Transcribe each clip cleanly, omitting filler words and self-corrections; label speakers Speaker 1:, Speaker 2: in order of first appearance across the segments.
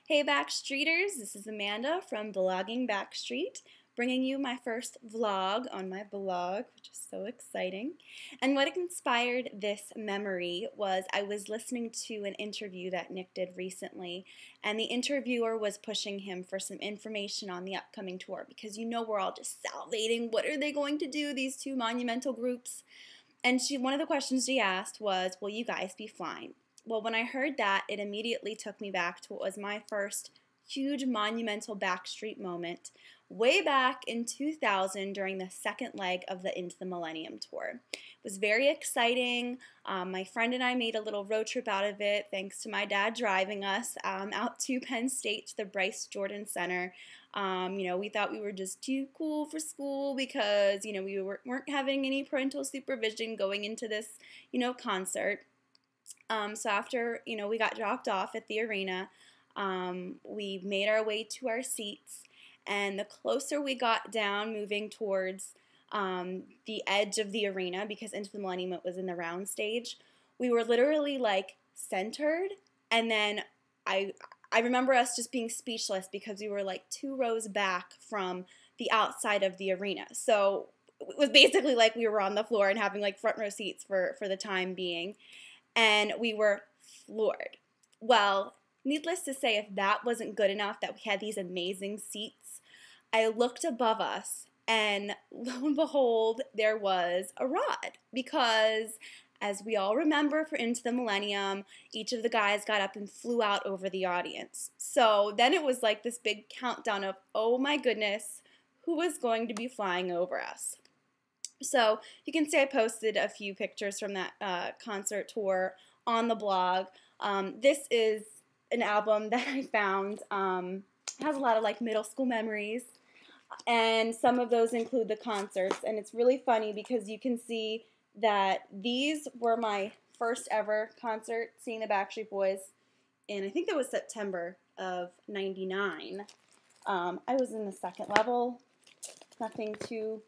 Speaker 1: Hey Backstreeters, this is Amanda from Vlogging Backstreet, bringing you my first vlog on my blog, which is so exciting. And what inspired this memory was I was listening to an interview that Nick did recently, and the interviewer was pushing him for some information on the upcoming tour, because you know we're all just salivating. What are they going to do, these two monumental groups? And one of the questions she asked was, will you guys be flying? Well, when I heard that, it immediately took me back to what was my first huge monumental Backstreet moment way back in 2000 during the second leg of the Into the Millennium tour. It was very exciting. My friend and I made a little road trip out of it thanks to my dad driving us out to Penn State to the Bryce Jordan Center. We thought we were just too cool for school because, we weren't having any parental supervision going into this, concert. So after, we got dropped off at the arena, we made our way to our seats, and the closer we got down, moving towards the edge of the arena, because Into the Millennium was in the round stage, we were literally like centered, and then I remember us just being speechless because we were like 2 rows back from the outside of the arena. So it was basically like we were on the floor and having like front row seats for the time being. And we were floored. Well, needless to say, if that wasn't good enough, that we had these amazing seats, I looked above us, and lo and behold, there was a rod. Because, as we all remember for Into the Millennium, each of the guys got up and flew out over the audience. So then it was like this big countdown of, oh my goodness, who was going to be flying over us? So you can see I posted a few pictures from that concert tour on the blog. This is an album that I found. It has a lot of like middle school memories, and some of those include the concerts. And it's really funny because you can see that these were my first ever concert, seeing the Backstreet Boys, and I think that was September of '99. I was in the second level. Nothing too,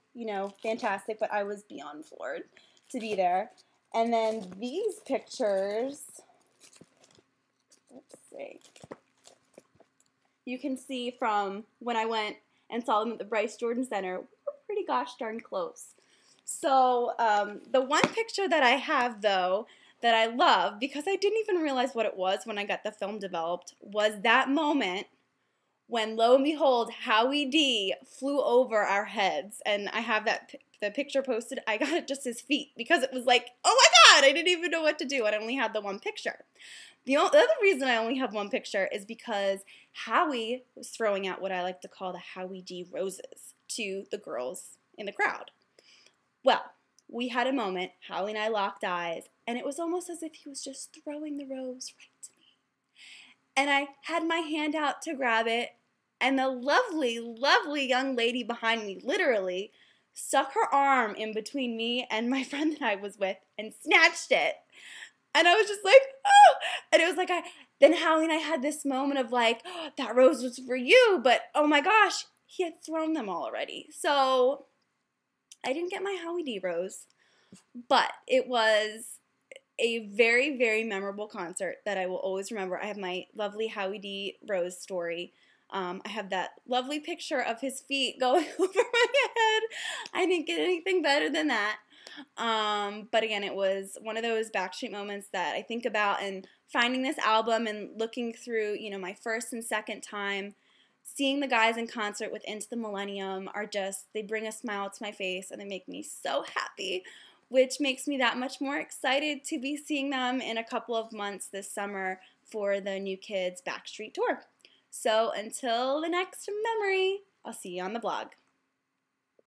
Speaker 1: fantastic, but I was beyond floored to be there. And then these pictures, let's see, you can see from when I went and saw them at the Bryce Jordan Center, we're pretty gosh darn close. So the one picture that I have, though, that I love, because I didn't even realize what it was when I got the film developed, was that moment when, lo and behold, Howie D flew over our heads. And I have the picture posted. I got it just his feet because it was like, oh my God, I didn't even know what to do. I only had the one picture. The other reason I only have one picture is because Howie was throwing out what I like to call the Howie D roses to the girls in the crowd. Well, we had a moment, Howie and I locked eyes, and it was almost as if he was just throwing the rose right to me. And I had my hand out to grab it, and the lovely, lovely young lady behind me literally stuck her arm in between me and my friend that I was with and snatched it. And I was just like, oh! And it was like, then Howie and I had this moment of like, oh, that rose was for you, but oh my gosh, he had thrown them all already. So I didn't get my Howie D rose, but it was a very, very memorable concert that I will always remember. I have my lovely Howie D rose story. I have that lovely picture of his feet going over my head. I didn't get anything better than that. But again, it was one of those Backstreet moments that I think about, and finding this album and looking through, my first and second time seeing the guys in concert with Into the Millennium they bring a smile to my face, and they make me so happy, which makes me that much more excited to be seeing them in a couple of months this summer for the New Kids Backstreet Tour. So until the next memory, I'll see you on the blog.